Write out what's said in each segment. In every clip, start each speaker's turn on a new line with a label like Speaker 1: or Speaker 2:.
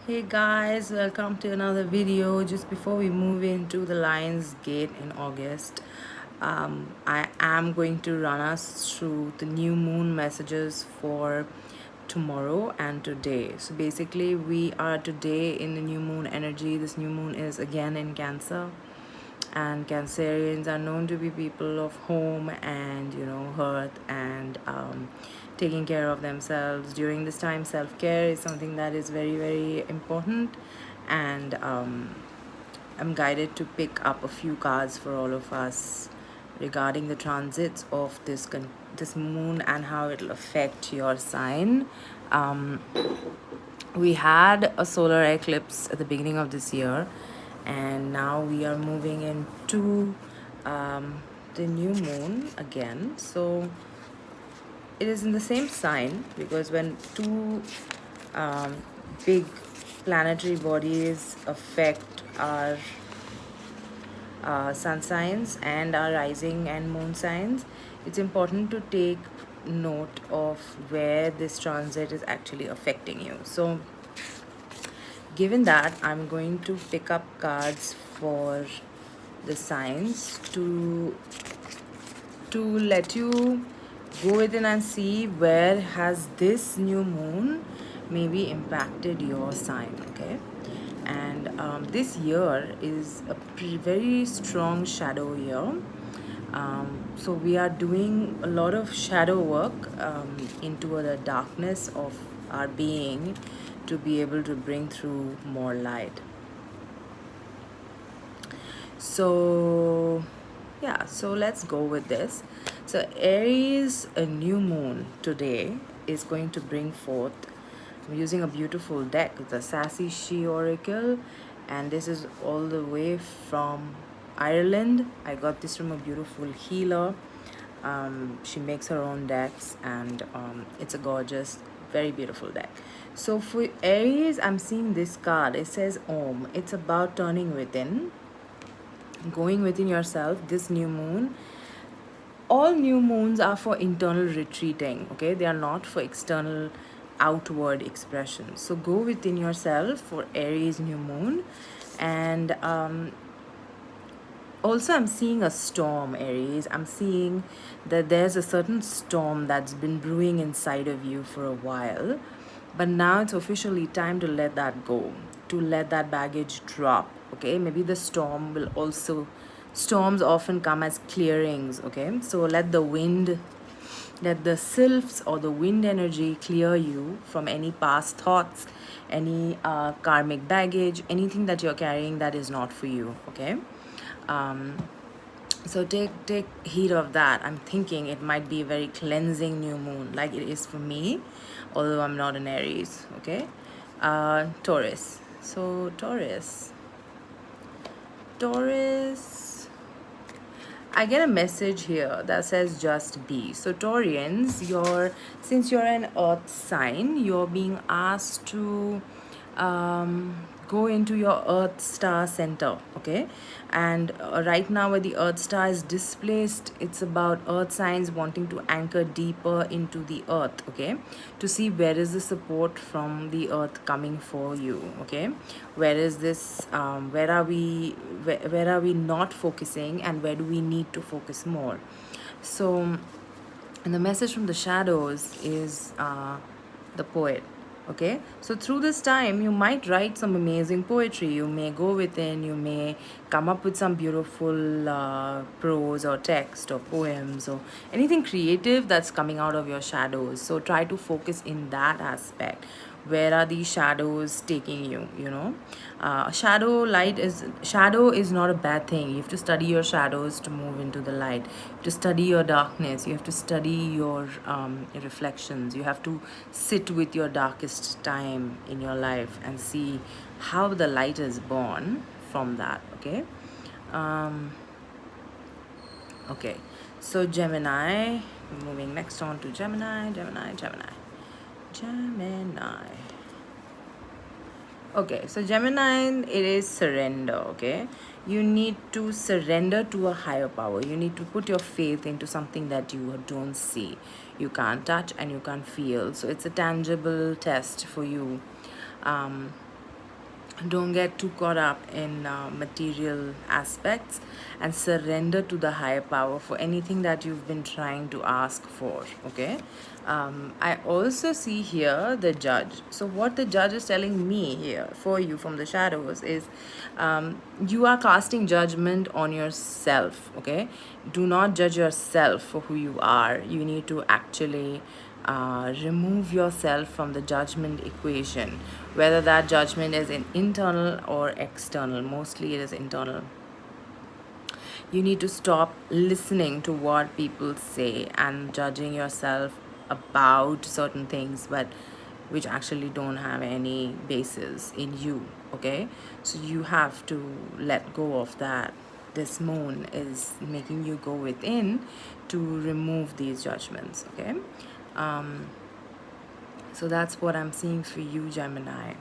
Speaker 1: Hey guys, welcome to another video. Just before we move into the Lions Gate in August, I am going to run us through the new moon messages for tomorrow and today. So basically, we are today in the new moon energy. This new moon is again in Cancer, and Cancerians are known to be people of home and hearth and taking care of themselves during this time. Self-care is something that is very, very important, and I'm guided to pick up a few cards for all of us regarding the transits of this moon and how it'll affect your sign. um, we had a solar eclipse at the beginning of this year, and now we are moving into the new moon again. So it is in the same sign, because when two um, big planetary bodies affect our sun signs and our rising and moon signs, it's important to take note of where this transit is actually affecting you. So given that, I'm going to pick up cards for the signs to let you go within and see where has this new moon maybe impacted your sign. Okay, and this year is a very strong shadow year. So we are doing a lot of shadow work into the darkness of our being to be able to bring through more light. So yeah, so let's go with this. So Aries, a new moon today, is going to bring forth, I'm using a beautiful deck. It's a Sassy She Oracle, and this is all the way from Ireland. I got this from a beautiful healer. She makes her own decks, and it's a gorgeous, very beautiful deck. So for Aries, I'm seeing this card. It says Om. It's about turning within, going within yourself. This new moon, all new moons are for internal retreating. Okay, they are not for external outward expression. So go within yourself for Aries new moon. And also, I'm seeing a storm, Aries. I'm seeing that there's a certain storm that's been brewing inside of you for a while, but now it's officially time to let that go, to let that baggage drop. Okay, maybe the storm will also, storms often come as clearings. Okay, so let the sylphs or the wind energy clear you from any past thoughts, any karmic baggage, anything that you're carrying that is not for you. Okay, um, so take heed of that. I'm thinking it might be a very cleansing new moon, like it is for me, although I'm not an Aries. Okay, Taurus. So Taurus, I get a message here that says just be. So Taurians, since you're an earth sign, you're being asked to go into your earth star center. Okay, and right now where the earth star is displaced, it's about earth signs wanting to anchor deeper into the earth. Okay, to see where is the support from the earth coming for you. Okay, where is this where are we not focusing, and where do we need to focus more? So, and the message from the shadows is the poet. Okay, so through this time you might write some amazing poetry. You may go within, you may come up with some beautiful prose or text or poems or anything creative that's coming out of your shadows. So try to focus in that aspect. Where are these shadows taking you? Shadow is not a bad thing. You have to study your shadows to move into the light. You have to study your darkness. You have to study your reflections. You have to sit with your darkest time in your life and see how the light is born from that. Okay, okay, so Gemini, moving next on to Gemini. Okay, so Gemini, it is surrender. Okay, you need to surrender to a higher power. You need to put your faith into something that you don't see, you can't touch, and you can't feel. So it's a tangible test for you. Don't get too caught up in material aspects, and surrender to the higher power for anything that you've been trying to ask for. Okay. I also see here the judge. So what the judge is telling me here for you from the shadows is, you are casting judgment on yourself. Okay. Do not judge yourself for who you are. You need to actually remove yourself from the judgment equation, whether that judgment is internal or external. Mostly it is internal. You need to stop listening to what people say and judging yourself about certain things, but which actually don't have any basis in you. Okay, so you have to let go of that. This moon is making you go within to remove these judgments. Okay. um, so that's what I'm seeing for you, Gemini.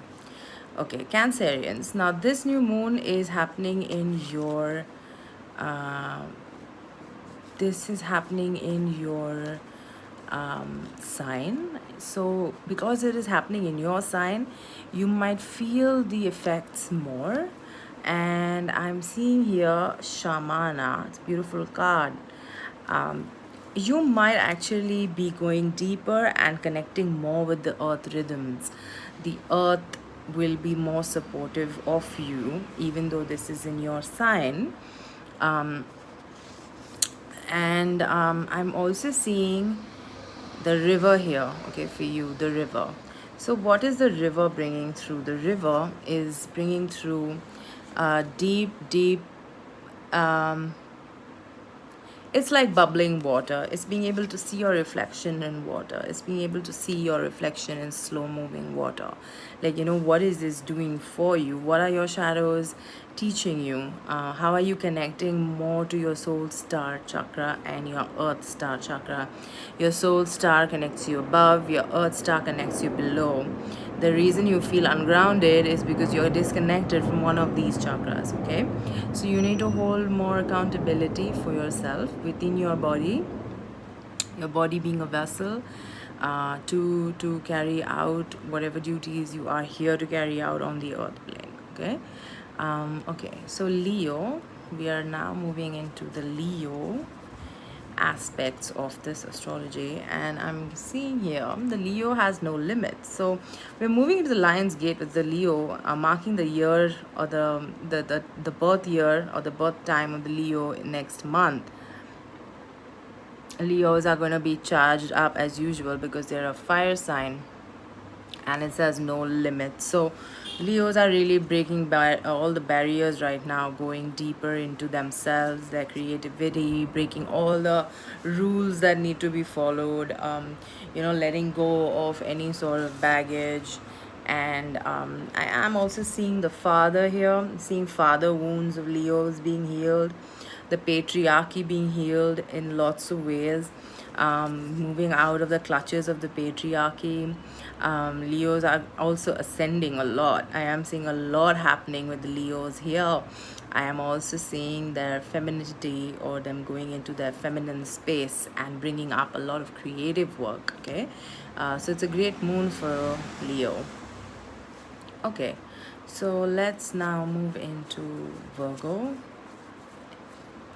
Speaker 1: Okay, Cancerians. Now, this new moon is happening in your. Uh, this is happening in your sign. So, because it is happening in your sign, you might feel the effects more. And I'm seeing here Shamana. It's a beautiful card. Um, you might actually be going deeper and connecting more with the earth rhythms. The earth will be more supportive of you, even though this is in your sign. Um, and I'm also seeing the river here. Okay, for you, the river. So what is the river bringing through? The river is bringing through deep um, it's like bubbling water. It's being able to see your reflection in water. It's being able to see your reflection in slow moving water. Like, what is this doing for you? What are your shadows teaching you? How are you connecting more to your soul star chakra and your earth star chakra? Your soul star connects you above, your earth star connects you below. The reason you feel ungrounded is because you're disconnected from one of these chakras. Okay, so you need to hold more accountability for yourself within your body being a vessel, to carry out whatever duties you are here to carry out on the earth plane. Okay. Okay, so Leo, we are now moving into the Leo aspects of this astrology, and I'm seeing here the Leo has no limits. So we're moving into the Lion's Gate with the Leo, marking the year, or the birth year or the birth time of the Leo next month. Leos are going to be charged up as usual because they're a fire sign, and it says no limit. So Leos are really breaking all the barriers right now, going deeper into themselves, their creativity, breaking all the rules that need to be followed, letting go of any sort of baggage. And I am also seeing the father here, seeing father wounds of Leos being healed, the patriarchy being healed in lots of ways, moving out of the clutches of the patriarchy. Leos are also ascending a lot. I am seeing a lot happening with the Leos here. I am also seeing their femininity, or them going into their feminine space and bringing up a lot of creative work. Okay, so it's a great moon for Leo. Okay, so let's now move into Virgo.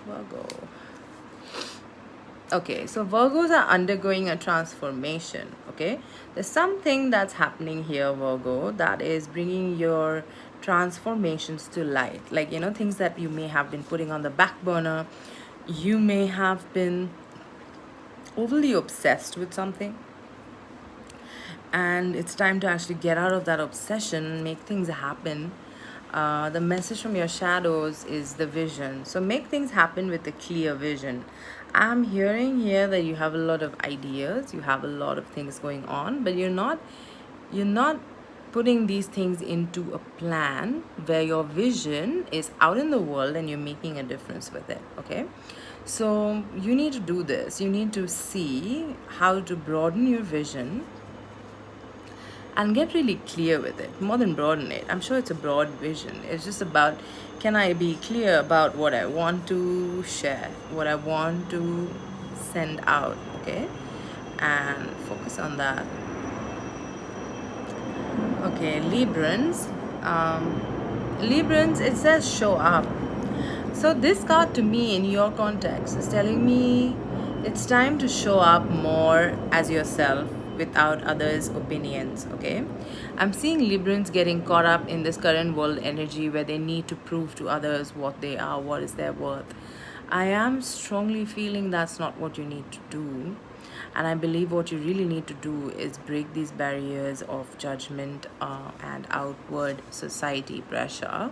Speaker 1: Virgo. Okay, so Virgos are undergoing a transformation. Okay, there's something that's happening here, Virgo, that is bringing your transformations to light. Like, things that you may have been putting on the back burner. You may have been overly obsessed with something, and it's time to actually get out of that obsession and make things happen. The message from your shadows is the vision. So make things happen with a clear vision. I'm hearing here that you have a lot of ideas, you have a lot of things going on, but you're not putting these things into a plan where your vision is out in the world and you're making a difference with it. Okay, so you need to do this. You need to see how to broaden your vision and get really clear with it. More than broaden it, I'm sure it's a broad vision. It's just about, can I be clear about what I want to share, what I want to send out. Okay, and focus on that. Okay, Librans. Librans, it says show up. So this card to me in your context is telling me it's time to show up more as yourself without others' opinions, okay? I'm seeing Librans getting caught up in this current world energy where they need to prove to others what they are, what is their worth. I am strongly feeling that's not what you need to do. And I believe what you really need to do is break these barriers of judgment and outward society pressure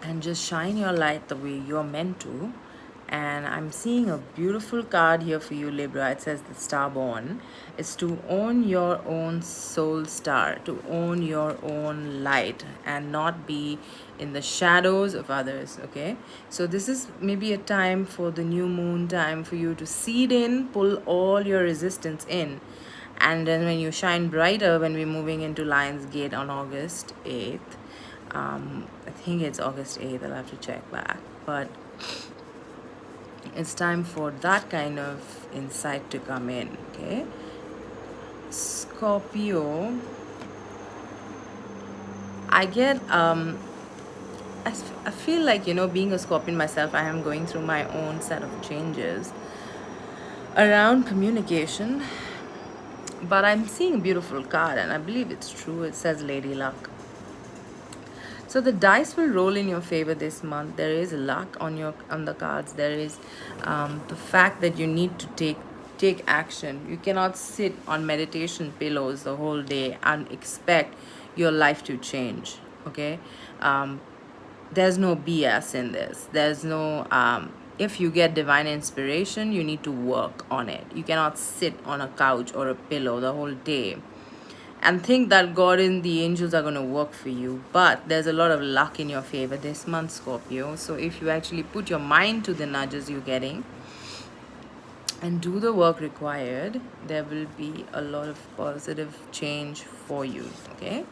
Speaker 1: and just shine your light the way you're meant to. And I'm seeing a beautiful card here for you, Libra. It says the Starborn. It's to own your own soul star, to own your own light and not be in the shadows of others, okay? So this is maybe a time for the new moon, time for you to seed in, pull all your resistance in. And then when you shine brighter, when we're moving into Lion's Gate on August 8th, I think it's August 8th, I'll have to check back. But it's time for that kind of insight to come in, okay? Scorpio, I get, I feel like, being a Scorpion myself, I am going through my own set of changes around communication. But I'm seeing a beautiful card, and I believe it's true. It says Lady Luck. So the dice will roll in your favor this month. There is luck on the cards. There is the fact that you need to take action. You cannot sit on meditation pillows the whole day and expect your life to change. Okay, there's no BS in this. There's no if you get divine inspiration, you need to work on it. You cannot sit on a couch or a pillow the whole day and think that God and the angels are going to work for you. But there's a lot of luck in your favor this month, Scorpio. So if you actually put your mind to the nudges you're getting and do the work required, there will be a lot of positive change for you, okay?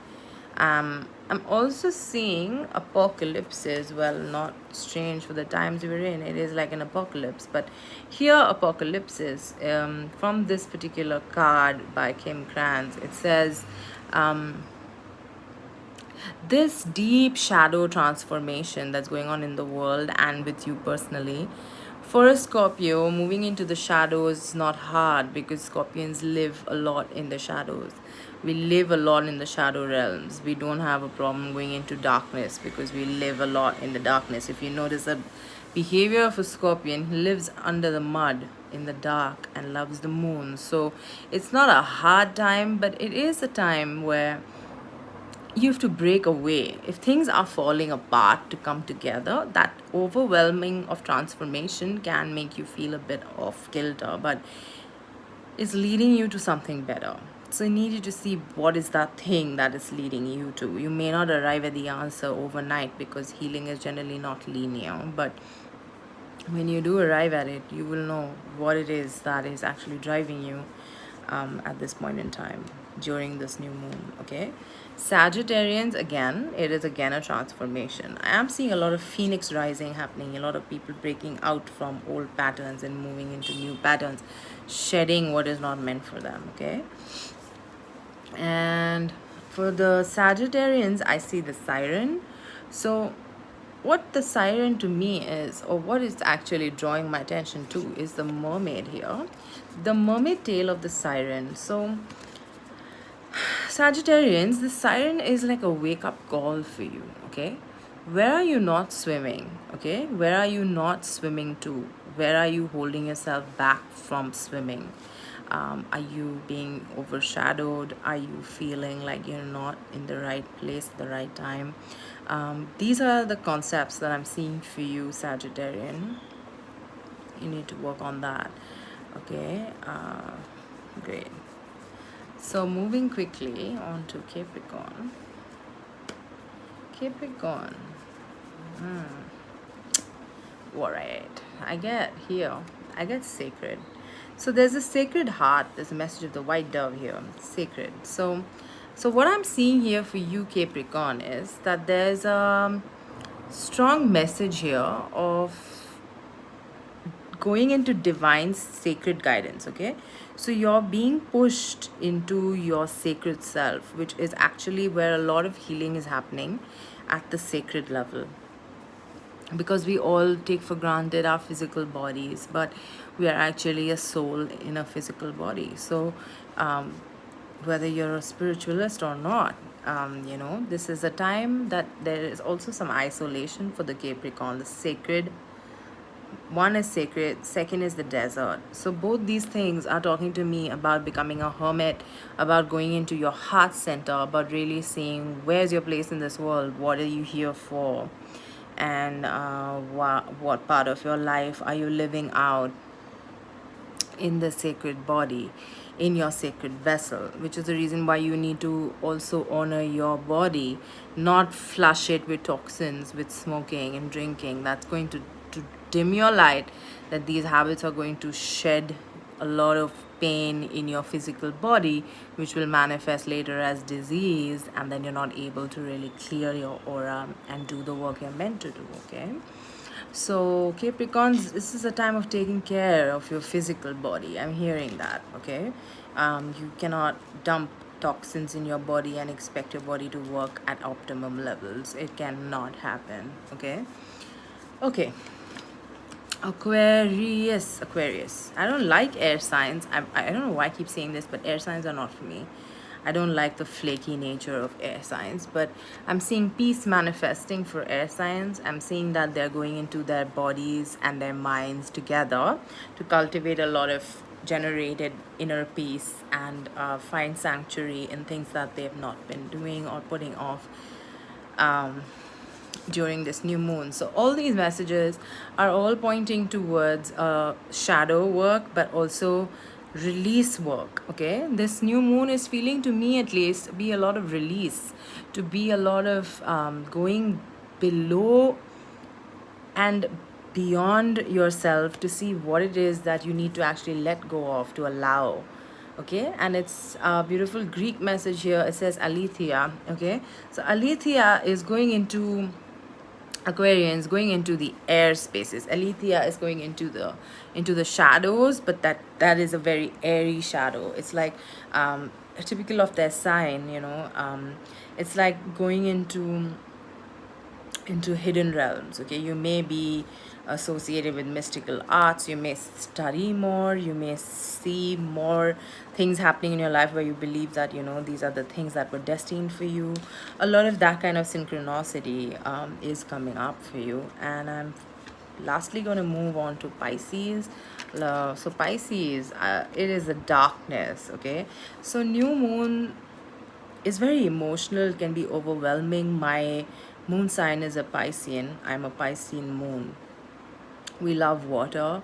Speaker 1: I'm also seeing apocalypses. Well, not strange for the times we're in. It is like an apocalypse. But here, apocalypses, from this particular card by Kim Krantz, it says, this deep shadow transformation that's going on in the world and with you personally. For a Scorpio, moving into the shadows is not hard because Scorpions live a lot in the shadows. We live a lot in the shadow realms. We don't have a problem going into darkness because we live a lot in the darkness. If you notice the behavior of a Scorpion, he lives under the mud in the dark and loves the moon. So it's not a hard time, but it is a time where you have to break away. If things are falling apart to come together, that overwhelming of transformation can make you feel a bit off kilter, but it's leading you to something better. So I need you to see what is that thing that is leading you to. You may not arrive at the answer overnight because healing is generally not linear, but when you do arrive at it, you will know what it is that is actually driving you at this point in time during this new moon, okay? Sagittarians, again, it is again a transformation. I am seeing a lot of phoenix rising happening, a lot of people breaking out from old patterns and moving into new patterns, shedding what is not meant for them, okay? And for the Sagittarians, I see the siren. So what the siren to me is, or what is actually drawing my attention to, is the mermaid here, the mermaid tail of the siren. So Sagittarians, the siren is like a wake up call for you, okay? Where are you not swimming, okay? Where are you not swimming to? Where are you holding yourself back from swimming? Are you being overshadowed? Are you feeling like you're not in the right place at the right time? These are the concepts that I'm seeing for you, Sagittarian. You need to work on that, okay? Great. So moving quickly on to Capricorn. Capricorn. All right. I get sacred. So there's a sacred heart. There's a message of the white dove here. Sacred. So what I'm seeing here for you, Capricorn, is that there's a strong message here of going into divine sacred guidance, okay? So you're being pushed into your sacred self, which is actually where a lot of healing is happening at the sacred level, because we all take for granted our physical bodies, but we are actually a soul in a physical body. So um, whether you're a spiritualist or not, this is a time that there is also some isolation for the Capricorn. The sacred one is sacred, second is the desert. So both these things are talking to me about becoming a hermit, about going into your heart center, about really seeing where's your place in this world, what are you here for, and what part of your life are you living out in the sacred body, in your sacred vessel, which is the reason why you need to also honor your body, not flush it with toxins, with smoking and drinking. That's going to dim your light, that these habits are going to shed a lot of pain in your physical body, which will manifest later as disease, and then you're not able to really clear your aura and do the work you're meant to do, okay? So, Capricorns, this is a time of taking care of your physical body. I'm hearing that, okay? You cannot dump toxins in your body and expect your body to work at optimum levels. It cannot happen, okay? Okay. Aquarius. I don't like air signs. I don't know why I keep saying this, but air signs are not for me. I don't like the flaky nature of air signs, but I'm seeing peace manifesting for air signs. I'm seeing that they're going into their bodies and their minds together to cultivate a lot of generated inner peace and find sanctuary in things that they've not been doing or putting off during this new moon. So all these messages are all pointing towards shadow work, but also release work, okay? This new moon is feeling, to me at least, to be a lot of release, to be a lot of going below and beyond yourself, to see what it is that you need to actually let go of, to allow, okay? And it's a beautiful Greek message here. It says aletheia, okay? So aletheia is going into Aquarians, going into the air spaces. Aletheia is going into the shadows, but that is a very airy shadow. It's like typical of their sign, it's like going into hidden realms, okay? You may be associated with mystical arts, you may study more, you may see more things happening in your life where you believe that these are the things that were destined for you. A lot of that kind of synchronicity is coming up for you. And I'm lastly going to move on to Pisces. So Pisces, it is a darkness, okay? So new moon is very emotional, can be overwhelming. My moon sign is a Piscean. I'm a Piscean moon. We love water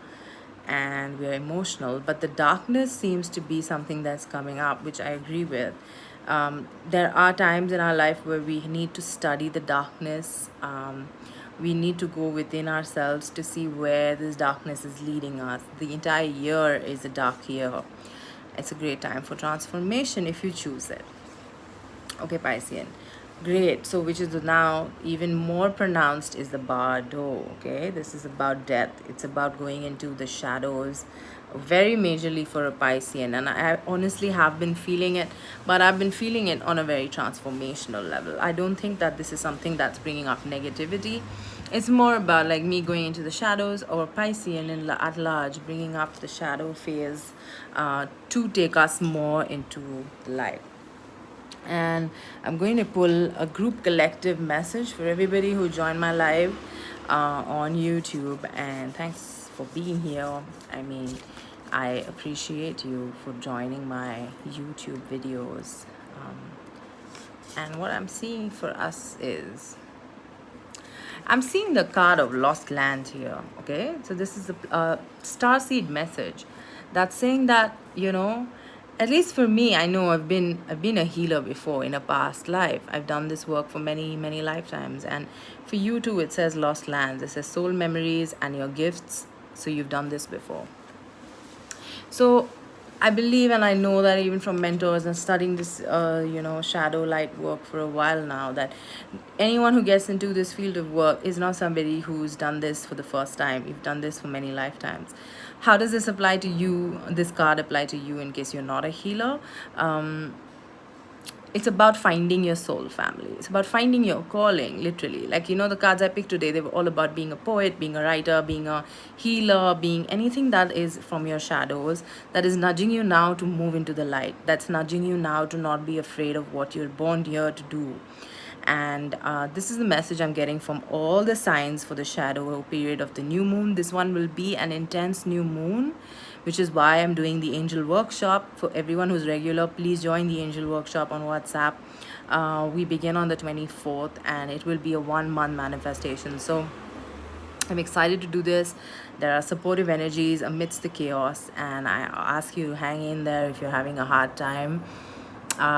Speaker 1: and we're emotional, but the darkness seems to be something that's coming up, which I agree with. There are times in our life where we need to study the darkness. We need to go within ourselves to see where this darkness is leading us. The entire year is a dark year. It's a great time for transformation if you choose it. Okay, Piscean. Great. So, which is now even more pronounced is the Bardo. Okay, this is about death. It's about going into the shadows, very majorly for a Piscean. And I honestly have been feeling it, but I've been feeling it on a very transformational level. I don't think that this is something that's bringing up negativity. It's more about like me going into the shadows, or Piscean at large bringing up the shadow phase to take us more into the light. And I'm going to pull a group collective message for everybody who joined my live on YouTube. And thanks for being here. I mean, I appreciate you for joining my YouTube videos. And what I'm seeing for us is, I'm seeing the card of lost land here, okay? So this is a starseed message that's saying that, at least for me, I know I've been a healer before in a past life. I've done this work for many, many lifetimes. And for you too, it says lost lands. It says soul memories and your gifts. So you've done this before. So I believe and I know that even from mentors and studying this, shadow light work for a while now, that anyone who gets into this field of work is not somebody who's done this for the first time. You've done this for many lifetimes. How does this apply to you? This card apply to you in case you're not a healer? It's about finding your soul family. It's about finding your calling, literally. Like, the cards I picked today, they were all about being a poet, being a writer, being a healer, being anything that is from your shadows, that is nudging you now to move into the light, that's nudging you now to not be afraid of what you're born here to do. And this is the message I'm getting from all the signs for the shadow period of the new moon. This one will be an intense new moon, which is why I'm doing the angel workshop. For everyone who's regular, please join the angel workshop on WhatsApp. We begin on the 24th and it will be a 1 month manifestation. So I'm excited to do this. There are supportive energies amidst the chaos, and I ask you to hang in there if you're having a hard time.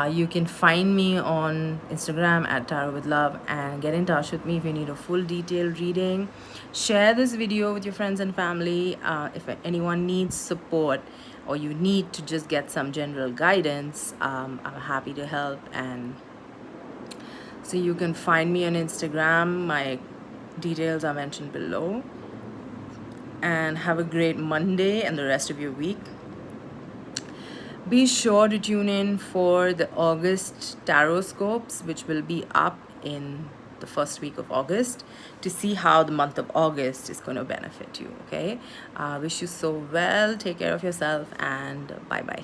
Speaker 1: You can find me on Instagram at Tarot with Love and get in touch with me if you need a full detailed reading. Share this video with your friends and family. If anyone needs support or you need to just get some general guidance, I'm happy to help. And so you can find me on Instagram. My details are mentioned below. And have a great Monday and the rest of your week. Be sure to tune in for the August tarot scopes, which will be up in the first week of August, to see how the month of August is going to benefit you. Okay, wish you so well. Take care of yourself and bye bye.